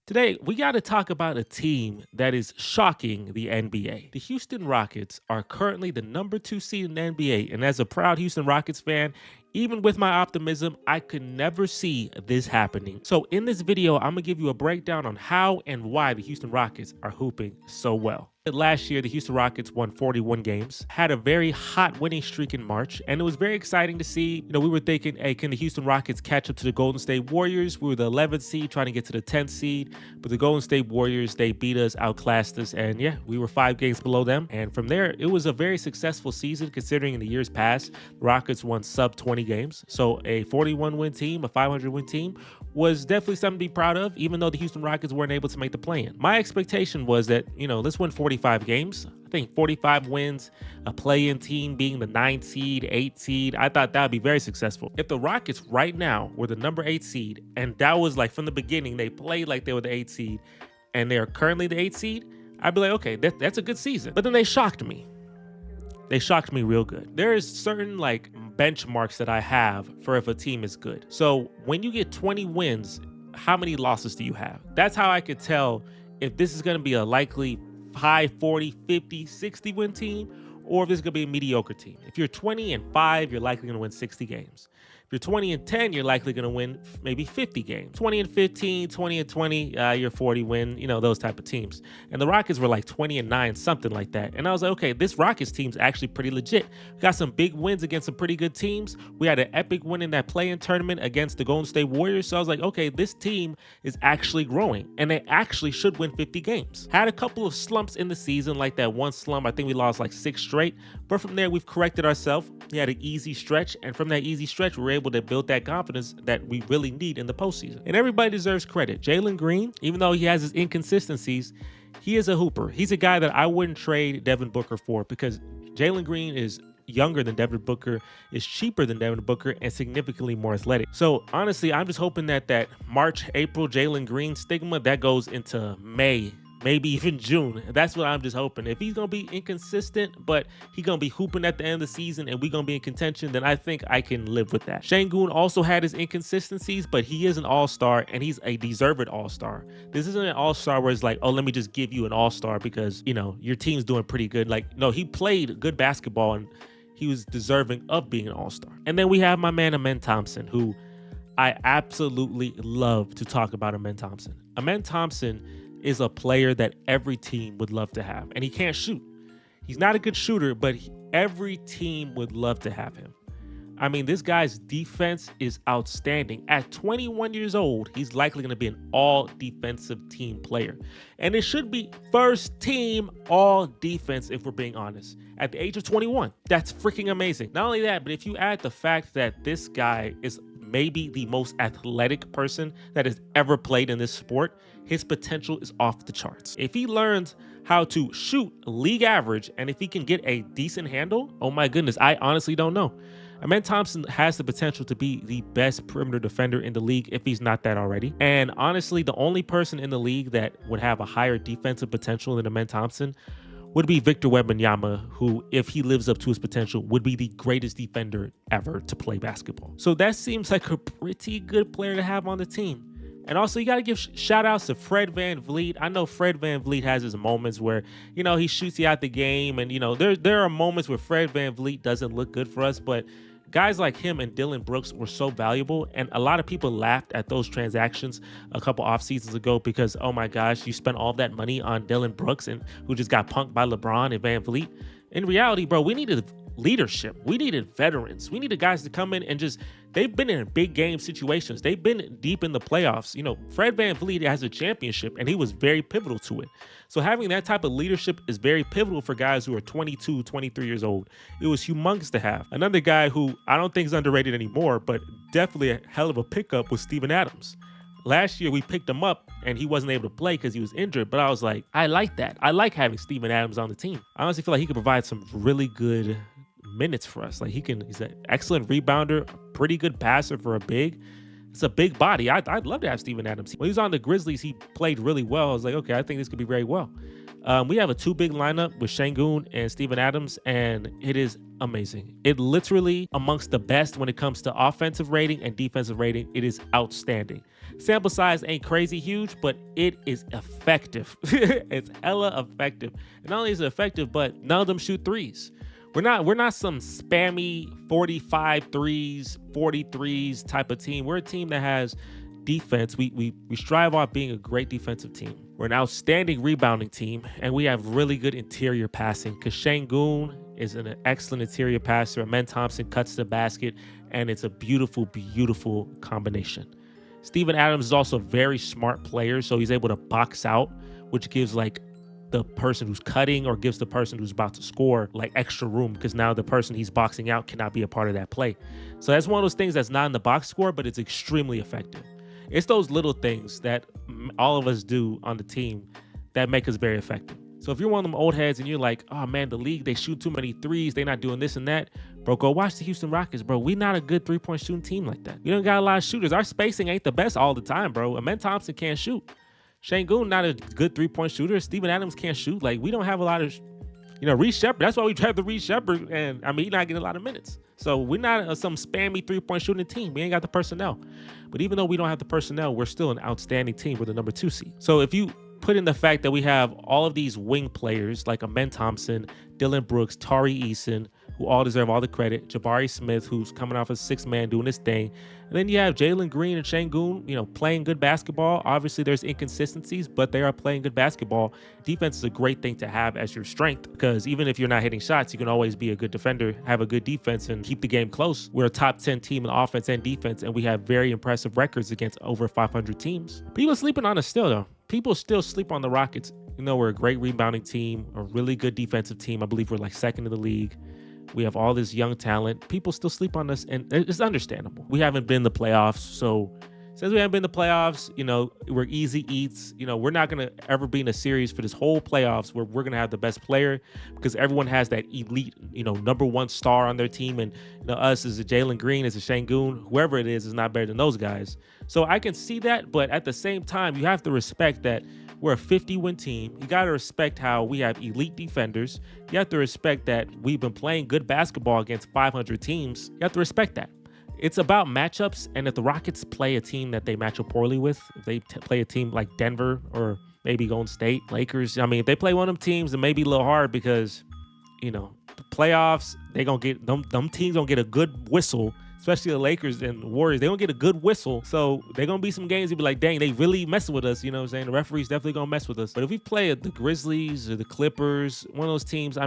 Today, we got to talk about a team that is shocking the NBA. The Houston Rockets are currently the number 2 seed in the NBA, and as a proud Houston Rockets fan, even with my optimism, I could never see this happening. So, in this video, I'm gonna give you a breakdown on how and why the Houston Rockets are hooping so well. Last year, the Houston Rockets won 41 games, had a very hot winning streak in March, and it was very exciting to see. We were thinking, hey, can the Houston Rockets catch up to the Golden State Warriors? We were the 11th seed trying to get to the 10th seed, but the Golden State Warriors, they beat us, outclassed us, and yeah, we were 5 games below them. And from there, it was a very successful season considering in the years past, the Rockets won sub 20 games. So a 41 win team, a 500 win team was definitely something to be proud of, even though the Houston Rockets weren't able to make the play-in. My expectation was that, let's win 45 games. I think 45 wins, a play-in team being the 9th seed, 8th seed. I thought that would be very successful. If the Rockets right now were the number 8 seed, and that was like from the beginning, they played like they were the 8th seed, and they are currently the 8th seed, I'd be like, okay, that's a good season. But then they shocked me. They shocked me real good. There is certain like benchmarks that I have for if a team is good. So when you get 20 wins, how many losses do you have? That's how I could tell if this is going to be a likely high 40, 50, 60 win team, or if this is going to be a mediocre team. If you're 20-5, you're likely going to win 60 games. If you're 20-10, you're likely going to win maybe 50 games. 20-15, 20-20, you're 40 win, those type of teams. And the Rockets were like 20-9, something like that. And I was like, okay, this Rockets team's actually pretty legit. We got some big wins against some pretty good teams. We had an epic win in that play-in tournament against the Golden State Warriors. So I was like, okay, this team is actually growing, and they actually should win 50 games. Had a couple of slumps in the season, like that one slump. I think we lost like 6 straight. But from there, we've corrected ourselves. We had an easy stretch, and from that easy stretch, we were able to build that confidence that we really need in the postseason. And everybody deserves credit. Jalen Green, even though he has his inconsistencies, he is a hooper. He's a guy that I wouldn't trade Devin Booker for, because Jalen Green is younger than Devin Booker, is cheaper than Devin Booker, and significantly more athletic. So honestly, I'm just hoping that March, April Jalen Green stigma that goes into May, maybe even June. That's what I'm just hoping. If he's going to be inconsistent, but he's going to be hooping at the end of the season and we're going to be in contention, then I think I can live with that. Şengün also had his inconsistencies, but he is an all-star, and he's a deserved all-star. This isn't an all-star where it's like, oh, let me just give you an all-star because, your team's doing pretty good. Like, no, he played good basketball and he was deserving of being an all-star. And then we have my man, Amen Thompson, who I absolutely love to talk about. Amen Thompson is a player that every team would love to have. And he can't shoot. He's not a good shooter, but every team would love to have him. I mean, this guy's defense is outstanding. At 21 years old, he's likely going to be an all-defensive team player. And it should be first team all-defense, if we're being honest. At the age of 21, that's freaking amazing. Not only that, but if you add the fact that this guy is maybe the most athletic person that has ever played in this sport, his potential is off the charts. If he learns how to shoot league average, and if he can get a decent handle, oh my goodness, I honestly don't know. Amen Thompson has the potential to be the best perimeter defender in the league if he's not that already. And honestly, the only person in the league that would have a higher defensive potential than Amen Thompson would be Victor Wembanyama, who, if he lives up to his potential, would be the greatest defender ever to play basketball. So that seems like a pretty good player to have on the team. And also, you got to give shout outs to Fred VanVleet. I know Fred VanVleet has his moments where, he shoots you out the game. And, there are moments where Fred VanVleet doesn't look good for us. But guys like him and Dylan Brooks were so valuable. And a lot of people laughed at those transactions a couple off seasons ago because, oh my gosh, you spent all that money on Dylan Brooks, and who just got punked by LeBron and VanVleet. In reality, bro, we needed leadership. We needed veterans. We needed guys to come in and they've been in big game situations. They've been deep in the playoffs. Fred VanVleet has a championship, and he was very pivotal to it. So having that type of leadership is very pivotal for guys who are 22, 23 years old. It was humongous to have. Another guy who I don't think is underrated anymore, but definitely a hell of a pickup, was Steven Adams. Last year, we picked him up, and he wasn't able to play because he was injured. But I was like, I like that. I like having Steven Adams on the team. I honestly feel like he could provide some really good minutes for us. Like he's an excellent rebounder, pretty good passer for a big. It's a big body. I'd love to have Steven Adams. When he was on the Grizzlies, he played really well. I was like, okay, I think this could be very well. We have a two big lineup with Şengün and Steven Adams, and it is amazing. It literally amongst the best when it comes to offensive rating and defensive rating. It is outstanding. Sample size ain't crazy huge, but it is effective. It's hella effective. And not only is it effective, but none of them shoot threes. We're not some spammy 45 threes, 40 threes type of team. We're a team that has defense. We strive off being a great defensive team. We're an outstanding rebounding team, and we have really good interior passing because Şengün is an excellent interior passer. Amen Thompson cuts the basket, and it's a beautiful, beautiful combination. Steven Adams is also a very smart player, so he's able to box out, which gives like the person who's cutting or gives the person who's about to score like extra room because now the person he's boxing out cannot be a part of that play. So that's one of those things that's not in the box score, but it's extremely effective. It's those little things that all of us do on the team that make us very effective. So if you're one of them old heads and you're like, oh man, the league, they shoot too many threes, they're not doing this and that, bro, go watch the Houston Rockets, bro. We not a good three-point shooting team like that. We don't got a lot of shooters. Our spacing ain't the best all the time, bro. Amen Thompson can't shoot. Şengün not a good three-point shooter. Steven Adams can't shoot. Like, we don't have a lot of, Reed Shepherd. That's why we drafted Reed Shepherd, and I mean, he's not getting a lot of minutes. So we're not some spammy three-point shooting team. We ain't got the personnel. But even though we don't have the personnel, we're still an outstanding team with the number 2 seed. So if you put in the fact that we have all of these wing players like Amen Thompson, Dylan Brooks, Tari Eason, who all deserve all the credit, Jabari Smith, who's coming off as 6th man doing his thing, and then you have Jalen Green and Şengün, playing good basketball. Obviously, there's inconsistencies, but they are playing good basketball. Defense is a great thing to have as your strength because even if you're not hitting shots, you can always be a good defender, have a good defense, and keep the game close. We're a top 10 team in offense and defense, and we have very impressive records against over 500 teams. People sleeping on us still, though. People still sleep on the Rockets. We're a great rebounding team, a really good defensive team. I believe we're like 2nd in the league. We have all this young talent. People still sleep on us, and it's understandable. We haven't been in the playoffs, so since we haven't been in the playoffs, we're easy eats. We're not going to ever be in a series for this whole playoffs where we're going to have the best player because everyone has that elite, number 1 star on their team, and us as a Jalen Green, as a Şengün, whoever it is not better than those guys. So I can see that, but at the same time, you have to respect that we're a 50-win team. You got to respect how we have elite defenders. You have to respect that we've been playing good basketball against 500 teams. You have to respect that. It's about matchups, and if the Rockets play a team that they match up poorly with, if they play a team like Denver or maybe Golden State, Lakers, if they play one of them teams, it may be a little hard because, the playoffs, they going to get, them teams going to get a good whistle, especially the Lakers and Warriors. They don't get a good whistle. So they're going to be some games you'll be like, dang, they really messing with us. You know what I'm saying? The referee's definitely going to mess with us. But if we play the Grizzlies or the Clippers, one of those teams,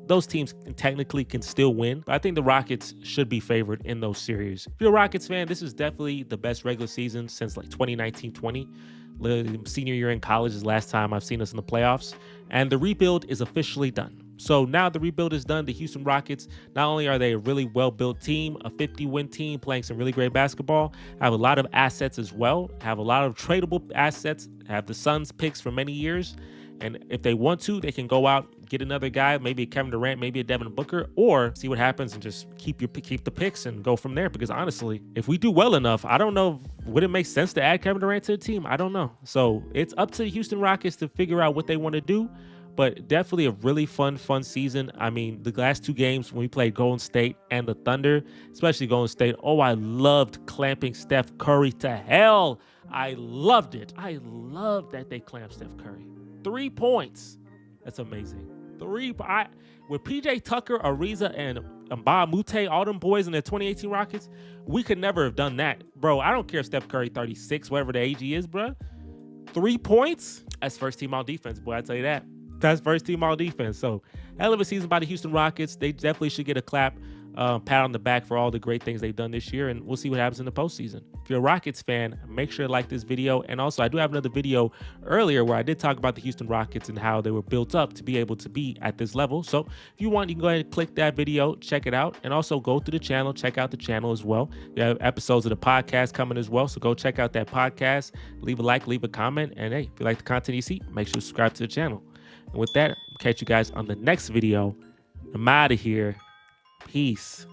those teams technically can still win. But I think the Rockets should be favored in those series. If you're a Rockets fan, this is definitely the best regular season since like 2019-20. Senior year in college is the last time I've seen us in the playoffs. And the rebuild is officially done. So now the rebuild is done. The Houston Rockets, not only are they a really well-built team, a 50-win team playing some really great basketball, have a lot of assets as well, have a lot of tradable assets, have the Suns picks for many years. And if they want to, they can go out, get another guy, maybe a Kevin Durant, maybe a Devin Booker, or see what happens and just keep the picks and go from there. Because honestly, if we do well enough, I don't know, would it make sense to add Kevin Durant to the team? I don't know. So it's up to the Houston Rockets to figure out what they want to do. But definitely a really fun season. The last 2 games when we played Golden State and the Thunder, especially Golden State, I loved clamping Steph Curry to hell. I loved it. I loved that they clamped Steph Curry. 3 points. That's amazing. With PJ Tucker, Ariza, and Mbah Moute, all them boys in the 2018 Rockets, we could never have done that. Bro, I don't care if Steph Curry 36, whatever the age he is, bro. 3 points? That's first team all defense, boy, I tell you that. That's first team all defense. So hell of a season by the Houston Rockets. They definitely should get a clap, pat on the back for all the great things they've done this year, and we'll see what happens in the postseason. If you're a Rockets fan, make sure to like this video. And also, I do have another video earlier where I did talk about the Houston Rockets and how they were built up to be able to be at this level. So if you want, you can go ahead and click that video, check it out, and also go to the channel, check out the channel as well. We have episodes of the podcast coming as well, so go check out that podcast, leave a like, leave a comment, and hey, if you like the content you see, make sure to subscribe to the channel. And with that, catch you guys on the next video. I'm out of here. Peace.